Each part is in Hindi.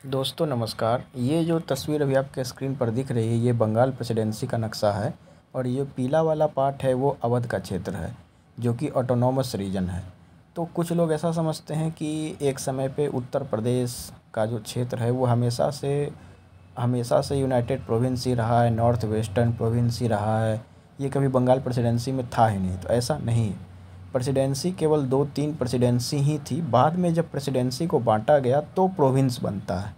दोस्तों नमस्कार। ये जो तस्वीर अभी आपके स्क्रीन पर दिख रही है ये बंगाल प्रेसिडेंसी का नक्शा है और ये पीला वाला पार्ट है वो अवध का क्षेत्र है जो कि ऑटोनॉमस रीजन है। तो कुछ लोग ऐसा समझते हैं कि एक समय पे उत्तर प्रदेश का जो क्षेत्र है वो हमेशा से यूनाइटेड प्रोविंस ही रहा है, नॉर्थ वेस्टर्न प्रोविंस ही रहा है, ये कभी बंगाल प्रेसिडेंसी में था ही नहीं। तो ऐसा नहीं है, प्रेसिडेंसी केवल 2-3 प्रेसिडेंसी ही थी। बाद में जब प्रेसिडेंसी को बांटा गया तो प्रोविंस बनता है।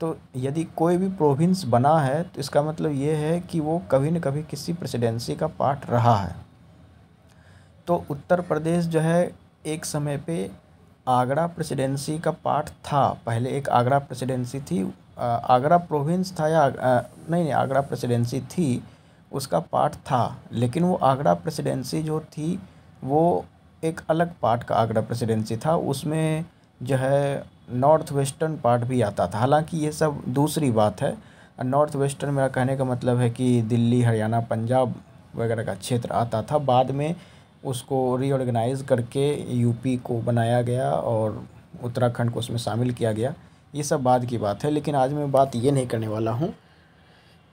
तो यदि कोई भी प्रोविंस बना है तो इसका मतलब ये है कि वो कभी न कभी किसी प्रेसिडेंसी का पार्ट रहा है। तो उत्तर प्रदेश जो है एक समय पे आगरा प्रेसिडेंसी का पार्ट था। पहले एक आगरा प्रेसिडेंसी थी, आगरा प्रोविंस था या नहीं, आगरा प्रेसिडेंसी थी, उसका पार्ट था। लेकिन वो आगरा प्रेसिडेंसी जो थी वो एक अलग पार्ट का आगरा प्रेसिडेंसी था, उसमें जो है नॉर्थ वेस्टर्न पार्ट भी आता था। हालांकि ये सब दूसरी बात है। नॉर्थ वेस्टर्न मेरा कहने का मतलब है कि दिल्ली, हरियाणा, पंजाब वगैरह का क्षेत्र आता था। बाद में उसको रीऑर्गेनाइज़ करके यूपी को बनाया गया और उत्तराखंड को उसमें शामिल किया गया। ये सब बाद की बात है, लेकिन आज मैं बात ये नहीं करने वाला हूँ।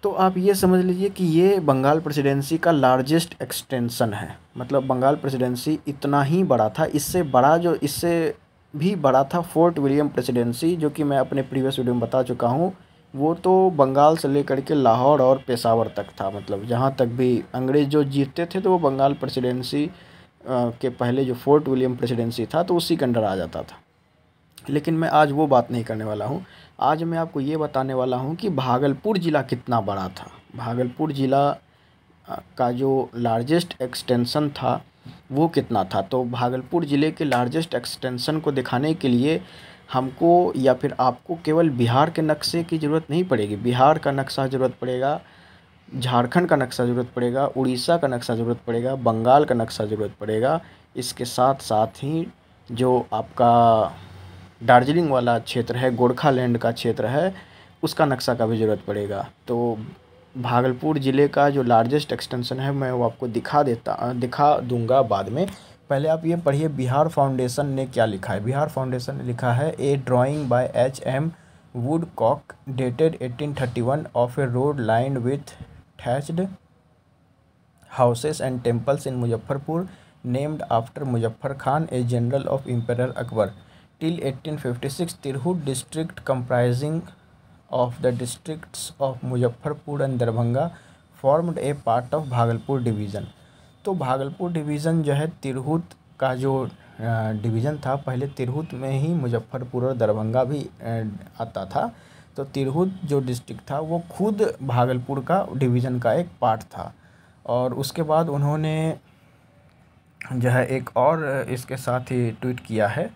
तो आप ये समझ लीजिए कि ये बंगाल प्रेसिडेंसी का लार्जेस्ट एक्सटेंशन है। मतलब बंगाल प्रेसिडेंसी इतना ही बड़ा था। इससे भी बड़ा था फोर्ट विलियम प्रेसिडेंसी, जो कि मैं अपने प्रीवियस वीडियो में बता चुका हूँ। वो तो बंगाल से लेकर के लाहौर और पेशावर तक था। मतलब जहाँ तक भी अंग्रेज़ जो जीतते थे तो वो बंगाल प्रेसिडेंसी के पहले जो फोर्ट विलियम प्रेसिडेंसी था तो उसी के अंडर आ जाता था। लेकिन मैं आज वो बात नहीं करने वाला हूँ। आज मैं आपको ये बताने वाला हूँ कि भागलपुर ज़िला कितना बड़ा था। भागलपुर ज़िला का जो लार्जेस्ट एक्सटेंशन था वो कितना था। तो भागलपुर ज़िले के लार्जेस्ट एक्सटेंशन को दिखाने के लिए हमको या फिर आपको केवल बिहार के नक्शे की ज़रूरत नहीं पड़ेगी। बिहार का नक्शा ज़रूरत पड़ेगा, झारखंड का नक्शा ज़रूरत पड़ेगा, उड़ीसा का नक्शा ज़रूरत पड़ेगा, बंगाल का नक्शा ज़रूरत पड़ेगा। इसके साथ साथ ही जो आपका दार्जिलिंग वाला क्षेत्र है, गोरखालैंड का क्षेत्र है, उसका नक्शा का भी ज़रूरत पड़ेगा। तो भागलपुर ज़िले का जो लार्जेस्ट एक्सटेंशन है मैं वो आपको दिखा दूंगा बाद में। पहले आप ये पढ़िए बिहार फाउंडेशन ने क्या लिखा है। बिहार फाउंडेशन ने लिखा है a drawing by H.M. Woodcock dated 1831 of a road line with thatched houses and temples in Muzaffarpur named after Muzaffar Khan a general of emperor Akbar till 1856 Tirhut district comprising of the districts of Muzaffarpur and Darbhanga formed a part of Bhagalpur division. तो भागलपुर डिवीज़न जो है तिरहुत का जो डिवीज़न था, पहले तिरहुत में ही मुजफ्फरपुर और दरभंगा भी आता था। तो तिरहुत जो डिस्ट्रिक्ट था वो खुद भागलपुर का डिवीज़न का एक पार्ट था। और उसके बाद उन्होंने जो है एक और इसके साथ ही ट्वीट किया है।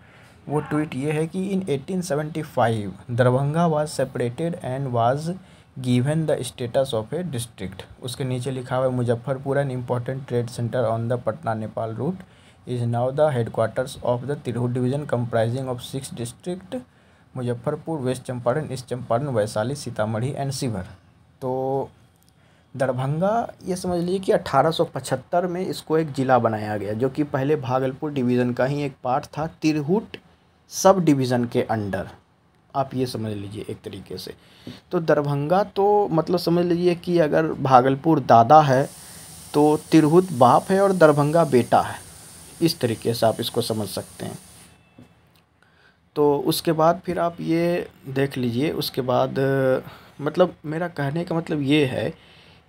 वो ट्वीट ये है कि in 1875 Darbhanga was separated and was given the status of a district. उसके नीचे लिखा हुआ है Muzaffarpur an important trade centre on the Patna Nepal route is now the headquarters of the Tirhut division comprising of 6 district Muzaffarpur, west Champaran, east Champaran, Vaishali, Sitamarhi and Shivhar. तो दरभंगा ये समझ लीजिए कि 1875 में इसको एक ज़िला बनाया गया, जो कि पहले भागलपुर डिवीज़न का ही एक पार्ट था, तिरहुत सब डिवीज़न के अंडर। आप ये समझ लीजिए एक तरीके से। तो दरभंगा तो मतलब समझ लीजिए कि अगर भागलपुर दादा है तो तिरहुत बाप है और दरभंगा बेटा है। इस तरीके से आप इसको समझ सकते हैं। तो उसके बाद फिर आप ये देख लीजिए, उसके बाद मतलब मेरा कहने का मतलब ये है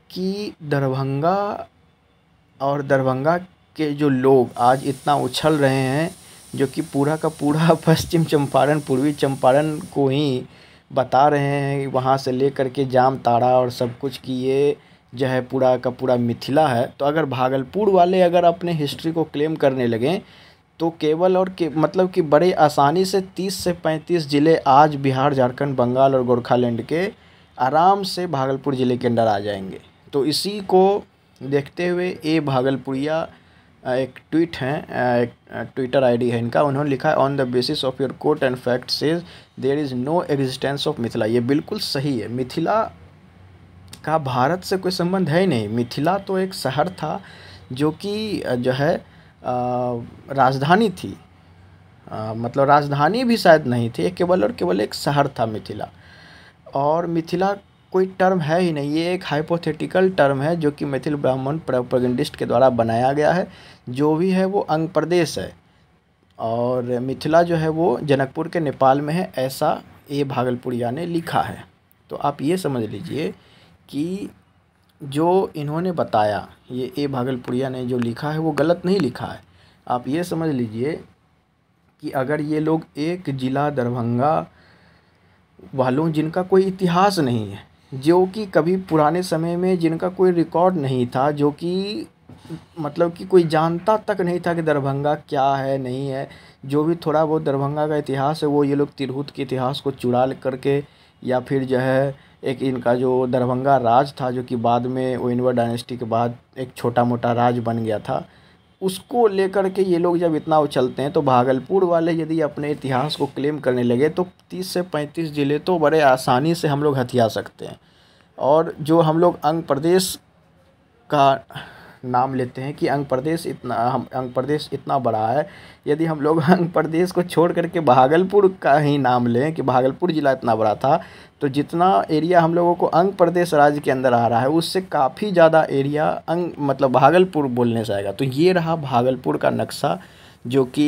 कि दरभंगा और दरभंगा के जो लोग आज इतना उछल रहे हैं, जो कि पूरा का पूरा पश्चिम चंपारण, पूर्वी चंपारण को ही बता रहे हैं, वहाँ से लेकर के जामताड़ा और सब कुछ कि ये जो है पूरा का पूरा मिथिला है। तो अगर भागलपुर वाले अगर अपने हिस्ट्री को क्लेम करने लगें तो केवल और मतलब कि बड़े आसानी से 30 से 35 ज़िले आज बिहार, झारखंड, बंगाल और गोरखालैंड के आराम से भागलपुर ज़िले के अंदर आ जाएंगे। तो इसी को देखते हुए ए भागलपुरिया एक ट्वीट है, एक ट्विटर आईडी है इनका, उन्होंने लिखा है on the basis of your quote and fact says there is no existence of Mithila. ये बिल्कुल सही है। मिथिला का भारत से कोई संबंध है ही नहीं। मिथिला तो एक शहर था जो कि जो है राजधानी थी, मतलब राजधानी भी शायद नहीं थी, केवल और केवल एक शहर था मिथिला। और मिथिला कोई टर्म है ही नहीं, ये एक हाइपोथेटिकल टर्म है जो कि मिथिल ब्राह्मण प्रोपेगेंडिस्ट के द्वारा बनाया गया है। जो भी है वो अंग प्रदेश है और मिथिला जो है वो जनकपुर के नेपाल में है, ऐसा ए भागलपुरिया ने लिखा है। तो आप ये समझ लीजिए कि जो इन्होंने बताया, ये ए भागलपुरिया ने जो लिखा है वो गलत नहीं लिखा है। आप ये समझ लीजिए कि अगर ये लोग एक ज़िला दरभंगा वालों जिनका कोई इतिहास नहीं है, जो कि कभी पुराने समय में जिनका कोई रिकॉर्ड नहीं था, जो कि मतलब कि कोई जानता तक नहीं था कि दरभंगा क्या है नहीं है, जो भी थोड़ा बहुत दरभंगा का इतिहास है वो ये लोग तिरहुत के इतिहास को चुरा करके, या फिर जो है एक इनका जो दरभंगा राज था जो कि बाद में ओइनवर डायनेस्टी के बाद एक छोटा मोटा राज बन गया था, उसको लेकर के ये लोग जब इतना उछलते हैं, तो भागलपुर वाले यदि अपने इतिहास को क्लेम करने लगे तो 30 से 35 ज़िले तो बड़े आसानी से हम लोग हथिया सकते हैं। और जो हम लोग अंग प्रदेश का नाम लेते हैं कि अंग प्रदेश इतना बड़ा है, यदि हम लोग अंग प्रदेश को छोड़ करके भागलपुर का ही नाम लें कि भागलपुर ज़िला इतना बड़ा था, तो जितना एरिया हम लोगों को अंग प्रदेश राज्य के अंदर आ रहा है उससे काफ़ी ज़्यादा एरिया मतलब भागलपुर बोलने से आएगा। तो ये रहा भागलपुर का नक्शा, जो कि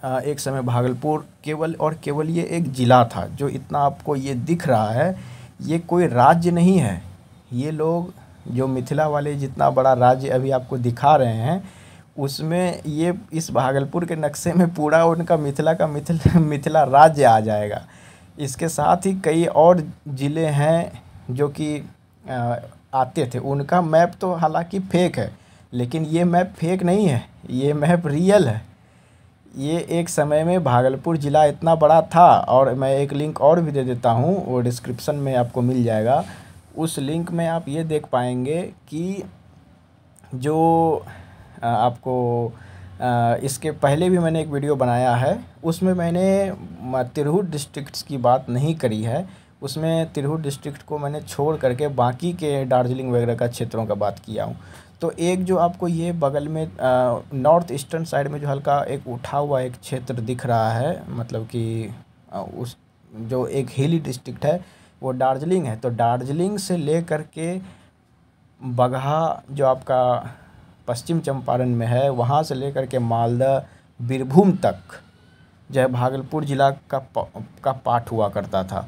एक समय भागलपुर केवल और केवल ये एक ज़िला था। जो इतना आपको ये दिख रहा है ये कोई राज्य नहीं है। ये लोग जो मिथिला वाले जितना बड़ा राज्य अभी आपको दिखा रहे हैं, उसमें ये इस भागलपुर के नक्शे में पूरा उनका मिथिला का मिथिला राज्य आ जाएगा। इसके साथ ही कई और ज़िले हैं जो कि आते थे, उनका मैप तो हालांकि फेक है, लेकिन ये मैप फेक नहीं है, ये मैप रियल है। ये एक समय में भागलपुर ज़िला इतना बड़ा था, और मैं एक लिंक और भी दे देता हूँ, वो डिस्क्रिप्शन में आपको मिल जाएगा। उस लिंक में आप ये देख पाएंगे कि जो आपको इसके पहले भी मैंने एक वीडियो बनाया है, उसमें मैंने तिरहुत डिस्ट्रिक्ट्स की बात नहीं करी है। उसमें तिरहुत डिस्ट्रिक्ट को मैंने छोड़ करके बाकी के दार्जिलिंग वगैरह का क्षेत्रों का बात किया हूँ। तो एक जो आपको ये बगल में नॉर्थ ईस्टर्न साइड में जो हल्का एक उठा हुआ एक क्षेत्र दिख रहा है, मतलब कि उस जो एक हिली डिस्ट्रिक्ट है वो दार्जिलिंग है। तो दार्जिलिंग से ले करके बगहा जो आपका पश्चिम चंपारण में है, वहाँ से लेकर के मालदा बीरभूम तक जो है भागलपुर ज़िला का पार्ट हुआ करता था।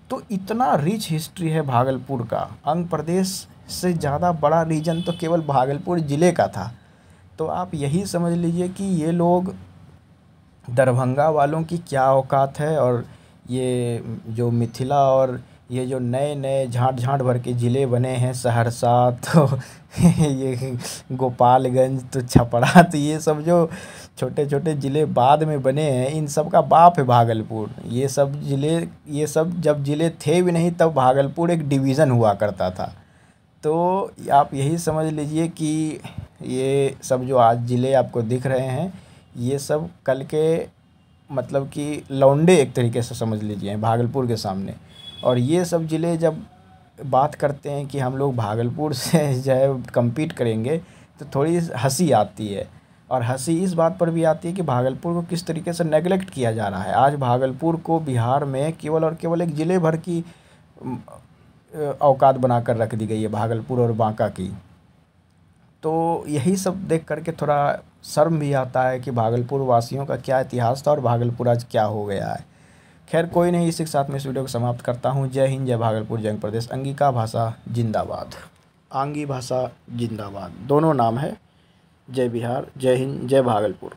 तो इतना रिच हिस्ट्री है भागलपुर का। अंग प्रदेश से ज़्यादा बड़ा रीजन तो केवल भागलपुर ज़िले का था। तो आप यही समझ लीजिए कि ये लोग दरभंगा वालों की क्या औकात है, और ये जो मिथिला और ये जो नए नए झांट भर के ज़िले बने हैं, सहरसा तो ये गोपालगंज तो छपरा, तो ये सब जो छोटे छोटे ज़िले बाद में बने हैं, इन सब का बाप है भागलपुर। ये सब जब ज़िले थे भी नहीं तब भागलपुर एक डिवीज़न हुआ करता था। तो आप यही समझ लीजिए कि ये सब जो आज ज़िले आपको दिख रहे हैं, ये सब कल के मतलब कि लौंडे एक तरीके से समझ लीजिए भागलपुर के सामने। और ये सब ज़िले जब बात करते हैं कि हम लोग भागलपुर से जो है कम्पीट करेंगे, तो थोड़ी हंसी आती है। और हंसी इस बात पर भी आती है कि भागलपुर को किस तरीके से नेगलेक्ट किया जा रहा है। आज भागलपुर को बिहार में केवल और केवल एक ज़िले भर की औकात बनाकर रख दी गई है, भागलपुर और बांका की। तो यही सब देख करके थोड़ा शर्म भी आता है कि भागलपुर वासियों का क्या इतिहास था और भागलपुर आज क्या हो गया है। खैर कोई नहीं, इसी के साथ में इस वीडियो को समाप्त करता हूँ। जय हिंद, जय भागलपुर, जय प्रदेश। अंगिका भाषा जिंदाबाद, आंगी भाषा जिंदाबाद, दोनों नाम है। जय बिहार, जय हिंद, जय भागलपुर।